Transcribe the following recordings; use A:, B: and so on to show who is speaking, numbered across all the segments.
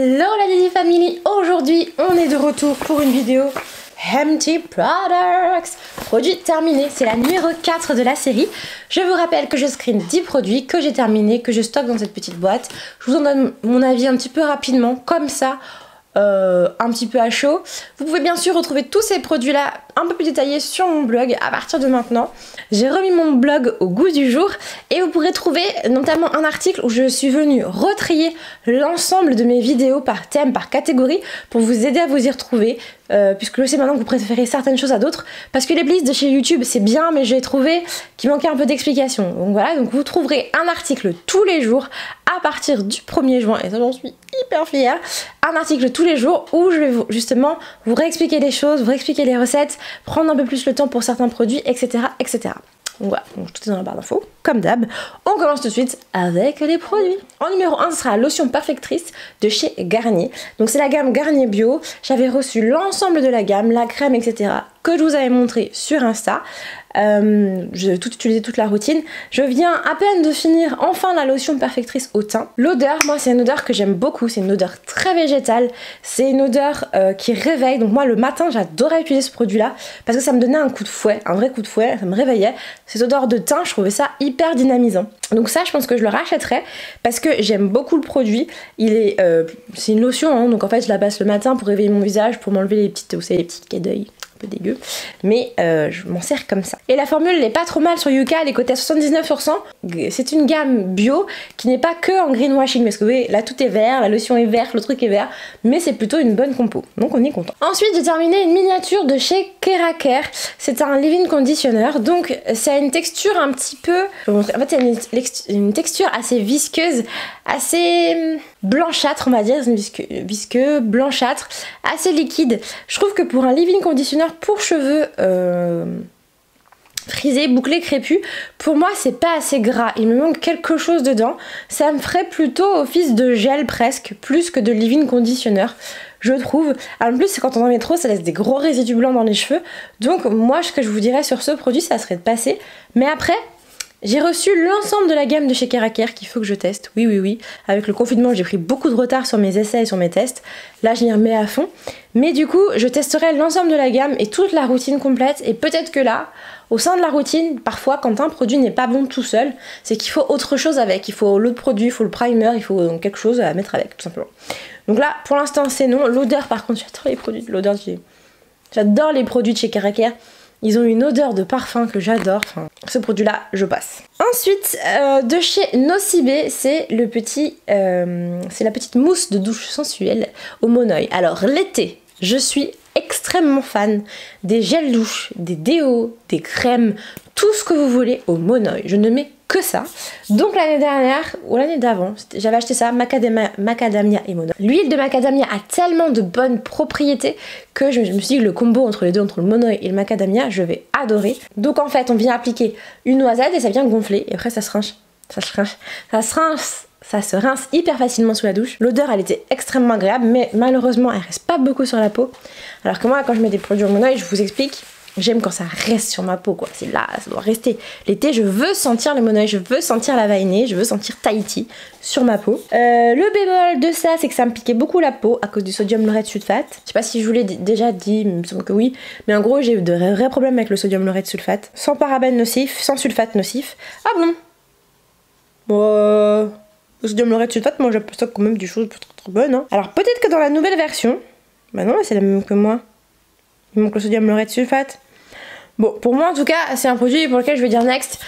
A: Hello la Didi Family, aujourd'hui on est de retour pour une vidéo Empty Products, produit terminé, c'est la numéro 4 de la série. Je vous rappelle que je screen 10 produits que j'ai terminés, que je stocke dans cette petite boîte. Je vous en donne mon avis un petit peu rapidement, comme ça, un petit peu à chaud. Vous pouvez bien sûr retrouver tous ces produits là un peu plus détaillés sur mon blog à partir de maintenant. J'ai remis mon blog au goût du jour et vous pourrez trouver notamment un article où je suis venue retrier l'ensemble de mes vidéos par thème, par catégorie pour vous aider à vous y retrouver, puisque je sais maintenant que vous préférez certaines choses à d'autres, parce que les playlists de chez YouTube c'est bien, mais j'ai trouvé qu'il manquait un peu d'explication. Donc voilà, donc vous trouverez un article tous les jours à partir du 1er juin, et ça j'en suis hyper fière, un article tous les jours où je vais justement vous réexpliquer les choses, vous réexpliquer les recettes, prendre un peu plus le temps pour certains produits, etc. etc. Donc voilà, donc tout est dans la barre d'infos, comme d'hab. On commence tout de suite avec les produits. En numéro 1, ce sera la lotion perfectrice de chez Garnier. Donc c'est la gamme Garnier Bio. J'avais reçu l'ensemble de la gamme, la crème, etc. que je vous avais montré sur Insta. J'ai tout utilisé, toute la routine. Je viens à peine de finir enfin la lotion perfectrice au teint. L'odeur, moi c'est une odeur que j'aime beaucoup, c'est une odeur très végétale, c'est une odeur qui réveille. Donc moi le matin j'adorais utiliser ce produit là parce que ça me donnait un coup de fouet, un vrai coup de fouet, ça me réveillait. Cette odeur de teint, je trouvais ça hyper dynamisant. Donc ça je pense que je le rachèterai parce que j'aime beaucoup le produit. Il est, c'est une lotion hein, donc en fait je la passe le matin pour réveiller mon visage, pour m'enlever les petites, vous savez, les petites quais d'œil dégueu, mais je m'en sers comme ça. Et la formule elle est pas trop mal sur Yuka, elle est cotée à 79%. C'est une gamme bio qui n'est pas que en greenwashing, parce que vous voyez là tout est vert, la lotion est verte, le truc est vert, mais c'est plutôt une bonne compo, donc on est content. Ensuite j'ai terminé une miniature de chez Keraker, c'est un leave-in conditioner, donc ça a une texture un petit peu, en fait c'est une texture assez visqueuse, assez blanchâtre on va dire, visqueux, blanchâtre, assez liquide. Je trouve que pour un leave-in conditioner pour cheveux frisés, bouclés, crépus, pour moi c'est pas assez gras, il me manque quelque chose dedans. Ça me ferait plutôt office de gel presque, plus que de leave-in conditioner, je trouve. En plus quand on en met trop ça laisse des gros résidus blancs dans les cheveux, donc moi ce que je vous dirais sur ce produit ça serait de passer. Mais après j'ai reçu l'ensemble de la gamme de chez Keraker qu'il faut que je teste, oui. Avec le confinement, j'ai pris beaucoup de retard sur mes essais et sur mes tests. Là, je m'y remets à fond. Mais du coup, je testerai l'ensemble de la gamme et toute la routine complète. Et peut-être que là, au sein de la routine, parfois, quand un produit n'est pas bon tout seul, c'est qu'il faut autre chose avec. Il faut l'autre produit, il faut le primer, il faut donc quelque chose à mettre avec, tout simplement. Donc là, pour l'instant, c'est non. L'odeur, par contre, j'adore les produits de l'odeur. J'adore les produits de chez Keraker. Ils ont une odeur de parfum que j'adore, enfin, ce produit-là, je passe. Ensuite, de chez Nocibé, c'est le petit, c'est la petite mousse de douche sensuelle au monoeil. Alors l'été, je suis extrêmement fan des gels douche, des déos, des crèmes, tout ce que vous voulez au monoeil. Je ne mets que ça. Donc l'année dernière, ou l'année d'avant, j'avais acheté ça, macadamia et monoeil. L'huile de macadamia a tellement de bonnes propriétés que je me suis dit que le combo entre les deux, entre le monoeil et le macadamia, je vais adorer. Donc en fait, on vient appliquer une noisette et ça vient gonfler. Et après ça se rince. Ça se rince hyper facilement sous la douche. L'odeur elle était extrêmement agréable, mais malheureusement elle reste pas beaucoup sur la peau. Alors que moi quand je mets des produits au monoeil, je vous explique, j'aime quand ça reste sur ma peau quoi, c'est là, ça doit rester. L'été je veux sentir le monoeil, je veux sentir la vanille, je veux sentir Tahiti sur ma peau. Le bémol de ça c'est que ça me piquait beaucoup la peau à cause du sodium laureth sulfate. Je sais pas si je vous l'ai déjà dit, il me semble que oui, mais en gros j'ai eu de vrais problèmes avec le sodium laureth sulfate. Sans parabènes nocifs, sans sulfate nocif. Ah bon, le sodium laureth sulfate, moi j'appelle ça quand même des choses très bonnes hein. Alors peut-être que dans la nouvelle version, bah non c'est la même que moi, il manque le sodium laureth sulfate. Bon, pour moi en tout cas, c'est un produit pour lequel je vais dire next.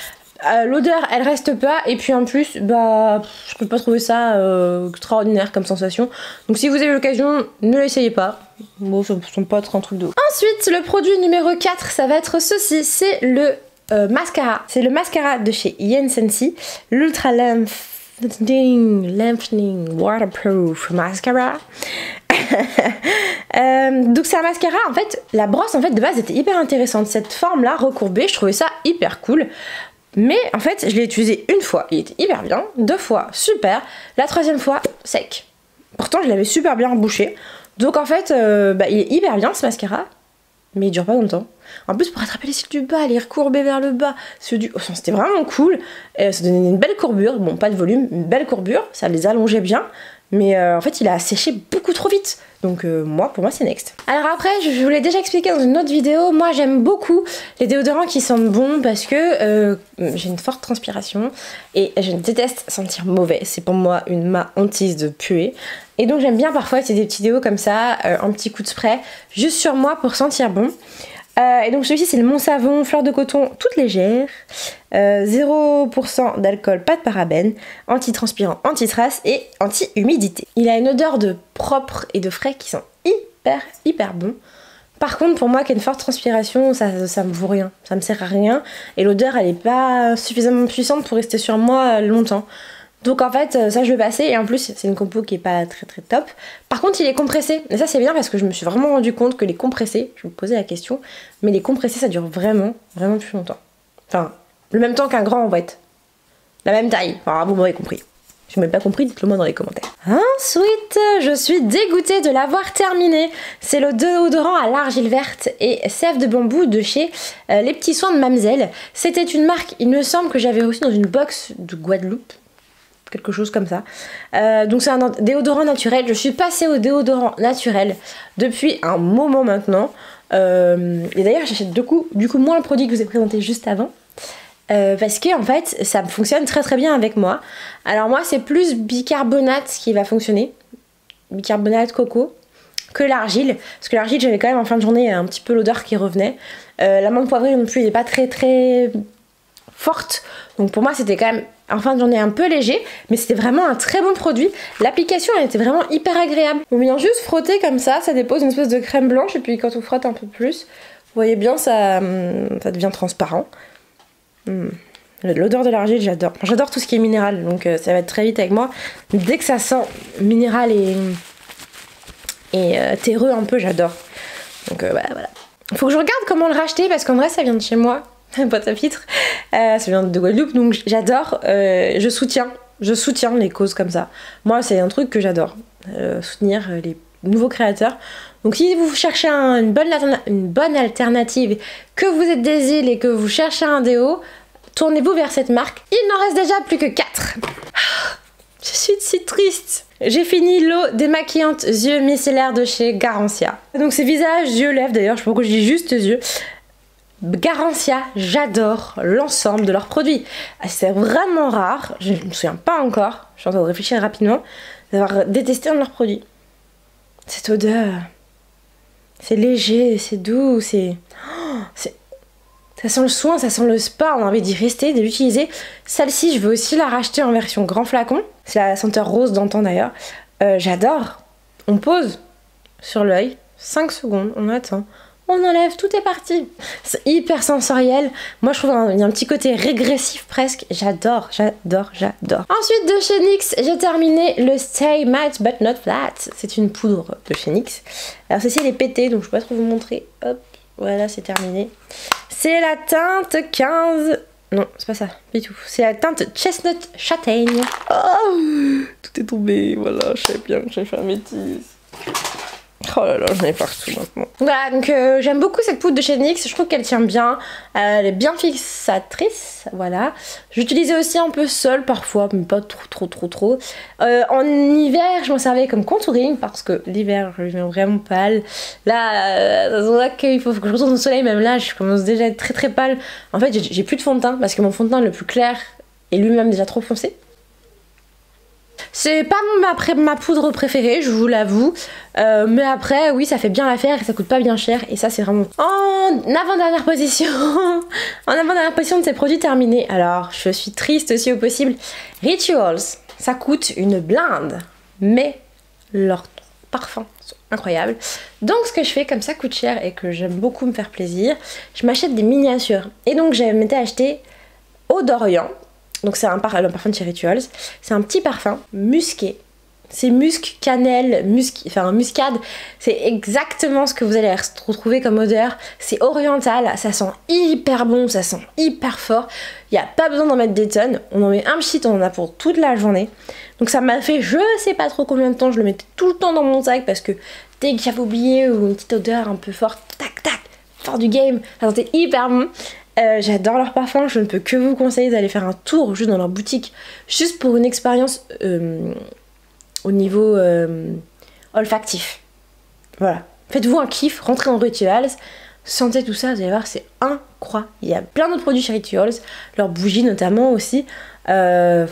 A: L'odeur, elle reste pas, et puis en plus, bah, je peux pas trouver ça extraordinaire comme sensation. Donc si vous avez l'occasion, ne l'essayez pas. Bon, ça me semble pas être un truc de ouf. Ensuite, le produit numéro 4, ça va être ceci, c'est le mascara. C'est le mascara de chez Yen Sensi, l'Ultra Lengthening Waterproof Mascara. Donc c'est un mascara, en fait la brosse en fait de base était hyper intéressante, cette forme là recourbée, je trouvais ça hyper cool, mais en fait je l'ai utilisé une fois, il était hyper bien, 2 fois super, la 3e fois sec, pourtant je l'avais super bien bouché, donc en fait il est hyper bien ce mascara, mais il dure pas longtemps. En plus pour attraper les cils du bas, les recourber vers le bas, c'était vraiment cool, ça donnait une belle courbure, bon pas de volume, une belle courbure, ça les allongeait bien, mais en fait il a séché beaucoup trop vite. Donc pour moi c'est next. Alors après, je vous l'ai déjà expliqué dans une autre vidéo, moi j'aime beaucoup les déodorants qui sentent bon parce que j'ai une forte transpiration et je déteste sentir mauvais. C'est pour moi ma hantise de puer. Et donc j'aime bien parfois c'est des petits déos comme ça, un petit coup de spray juste sur moi pour sentir bon. Et donc celui-ci c'est le Mon Savon fleur de coton toute légère, 0% d'alcool, pas de parabènes, anti-transpirant, anti-trace et anti-humidité. Il a une odeur de propre et de frais qui sont hyper bon. Par contre pour moi qui a une forte transpiration ça me vaut rien, ça me sert à rien et l'odeur elle est pas suffisamment puissante pour rester sur moi longtemps. Donc en fait ça je vais passer et en plus c'est une compo qui est pas très top. Par contre il est compressé et ça c'est bien parce que je me suis vraiment rendu compte que les compressés, je me posais la question, mais les compressés ça dure vraiment plus longtemps. Enfin le même temps qu'un grand en fait. La même taille, enfin vous m'aurez compris. Si vous m'avez pas compris dites-le moi dans les commentaires. Ensuite je suis dégoûtée de l'avoir terminé. C'est le déodorant à l'argile verte et sève de bambou de chez Les Petits Soins de Mamselle. C'était une marque il me semble que j'avais reçu dans une box de Guadeloupe. Quelque chose comme ça. Donc c'est un déodorant naturel. Je suis passée au déodorant naturel depuis un moment maintenant. Et d'ailleurs j'achète du coup moins le produit que je vous ai présenté juste avant. Parce que en fait ça fonctionne très bien avec moi. Alors moi c'est plus bicarbonate qui va fonctionner. Bicarbonate coco. Que l'argile. Parce que l'argile j'avais quand même en fin de journée un petit peu l'odeur qui revenait. La menthe poivrée non plus elle n'est pas très forte. Donc pour moi c'était quand même en fin de journée un peu léger, mais c'était vraiment un très bon produit. L'application elle était vraiment hyper agréable. On vient juste frotter comme ça dépose une espèce de crème blanche et puis quand on frotte un peu plus, vous voyez bien ça devient transparent. L'odeur de l'argile j'adore. J'adore tout ce qui est minéral donc ça va être très vite avec moi. Dès que ça sent minéral et terreux un peu j'adore. Donc voilà. Faut que je regarde comment le racheter parce qu'en vrai ça vient de chez moi. Boîte à filtre, ça vient de Guadeloupe donc j'adore, je soutiens les causes comme ça. Moi c'est un truc que j'adore, soutenir les nouveaux créateurs. Donc si vous cherchez une bonne alternative, que vous êtes des îles et que vous cherchez un déo, tournez-vous vers cette marque. Il n'en reste déjà plus que 4. Je suis si triste. J'ai fini l'eau démaquillante yeux micellaire de chez Garancia. Donc c'est visage, yeux, lèvres d'ailleurs, je sais pas pourquoi je dis juste yeux. Garancia, j'adore l'ensemble de leurs produits. C'est vraiment rare, je ne me souviens pas encore, je suis en train de réfléchir rapidement, d'avoir détesté un de leurs produits. Cette odeur, c'est léger, c'est doux, ça sent le soin, ça sent le spa, on a envie d'y rester, de l'utiliser. Celle-ci, je veux aussi la racheter en version grand flacon, c'est la senteur rose d'antan d'ailleurs. J'adore. On pose sur l'œil, 5 secondes, on attend. On enlève, tout est parti. C'est hyper sensoriel. Moi je trouve qu'il y a un petit côté régressif presque. J'adore. Ensuite de chez NYX, j'ai terminé le Stay Matte But Not Flat. C'est une poudre de chez NYX. Alors celle-ci elle est pétée donc je peux pas trop vous montrer. Hop, voilà c'est terminé. C'est la teinte 15... Non, c'est pas ça, du tout. C'est la teinte Chestnut Châtaigne. Oh, tout est tombé, voilà, je savais bien que j'allais faire une bêtise. Oh là là, j'en ai partout maintenant. Voilà, donc j'aime beaucoup cette poudre de chez NYX, je trouve qu'elle tient bien, elle est bien fixatrice, voilà. J'utilisais aussi un peu seule parfois, mais pas trop. En hiver, je m'en servais comme contouring, parce que l'hiver, je viens vraiment pâle. Là, ça se voit qu'il faut que je retourne au soleil, même là, je commence déjà à être très pâle. En fait, j'ai plus de fond de teint, parce que mon fond de teint le plus clair est lui-même déjà trop foncé. C'est pas ma poudre préférée, je vous l'avoue. Mais après, oui, ça fait bien l'affaire et ça coûte pas bien cher. Et ça, c'est vraiment... En avant-dernière position en avant-dernière position de ces produits terminés. Alors, je suis triste aussi au possible. Rituals, ça coûte une blinde. Mais leurs parfums sont incroyables. Donc, ce que je fais, comme ça coûte cher et que j'aime beaucoup me faire plaisir, je m'achète des miniatures. Et donc, je m'étais acheté Eau d'Orient. Donc c'est un parfum de chez Rituals. C'est un petit parfum musqué. C'est musc, cannelle, muscade. C'est exactement ce que vous allez retrouver comme odeur. C'est oriental, ça sent hyper bon, ça sent hyper fort. Il n'y a pas besoin d'en mettre des tonnes. On en met un petit, on en a pour toute la journée. Donc ça m'a fait je sais pas trop combien de temps. Je le mettais tout le temps dans mon sac parce que dès que j'avais oublié ou une petite odeur un peu forte, tac tac, fort du game, ça sentait hyper bon. J'adore leur parfum, je ne peux que vous conseiller d'aller faire un tour juste dans leur boutique, juste pour une expérience au niveau olfactif. Voilà. Faites-vous un kiff, rentrez dans Rituals, sentez tout ça, vous allez voir, c'est incroyable. Il y a plein d'autres produits chez Rituals, leurs bougies notamment aussi. Vous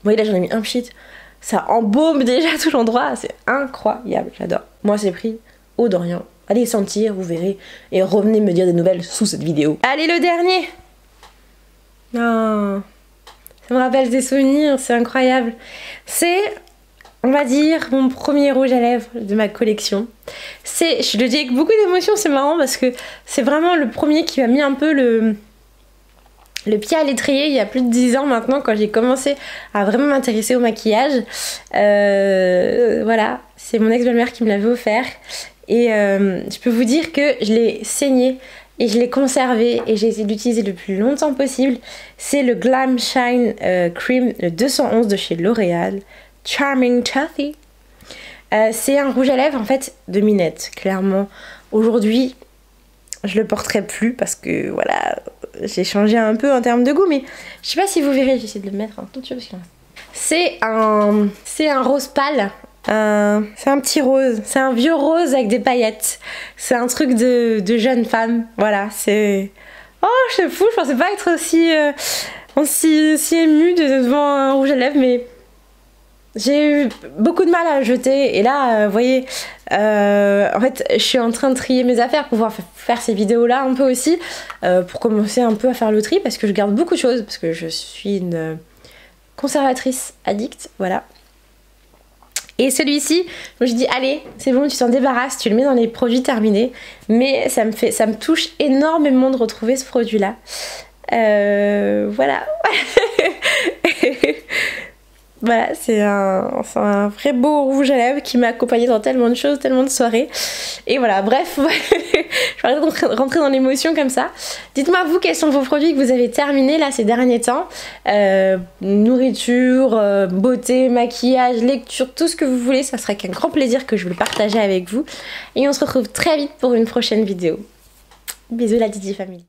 A: voyez là j'en ai mis un pchit, ça embaume déjà tout l'endroit, c'est incroyable, j'adore. Moi c'est pris au Dorian. Allez sentir, vous verrez, et revenez me dire des nouvelles sous cette vidéo. Allez le dernier. Non, ça me rappelle des souvenirs, c'est incroyable. C'est, on va dire, mon premier rouge à lèvres de ma collection. C'est, je le dis avec beaucoup d'émotion, c'est marrant parce que c'est vraiment le premier qui m'a mis un peu le pied à l'étrier il y a plus de 10 ans maintenant, quand j'ai commencé à vraiment m'intéresser au maquillage. Voilà, c'est mon ex-belle-mère qui me l'avait offert. Et je peux vous dire que je l'ai saigné et je l'ai conservé et j'ai essayé d'utiliser le plus longtemps possible. C'est le Glam Shine Cream, le 211 de chez L'Oréal. Charming Toothy. C'est un rouge à lèvres en fait de minette, clairement. Aujourd'hui, je le porterai plus parce que voilà, j'ai changé un peu en termes de goût, mais je sais pas si vous verrez, j'essaie de le mettre un tout petit peu parce que c'est un rose pâle. C'est un petit rose, c'est un vieux rose avec des paillettes. C'est un truc de jeune femme, voilà, c'est... Oh, c'est fou, je pensais pas être aussi émue devant un rouge à lèvres, mais j'ai eu beaucoup de mal à le jeter. Et là, vous voyez, en fait, je suis en train de trier mes affaires pour pouvoir faire ces vidéos-là un peu aussi, pour commencer un peu à faire le tri, parce que je garde beaucoup de choses, parce que je suis une conservatrice addicte, voilà. Et celui-ci, je me suis dit allez, c'est bon, tu t'en débarrasses, tu le mets dans les produits terminés. Mais ça me touche énormément de retrouver ce produit-là. Voilà. Voilà, c'est un vrai beau rouge à lèvres qui m'a accompagné dans tellement de choses, tellement de soirées. Et voilà, bref, je vais rentrer dans l'émotion comme ça. Dites-moi vous, quels sont vos produits que vous avez terminés là ces derniers temps. Nourriture, beauté, maquillage, lecture, tout ce que vous voulez. Ça serait qu'un grand plaisir que je vous le partager avec vous. Et on se retrouve très vite pour une prochaine vidéo. Bisous la Didi Family.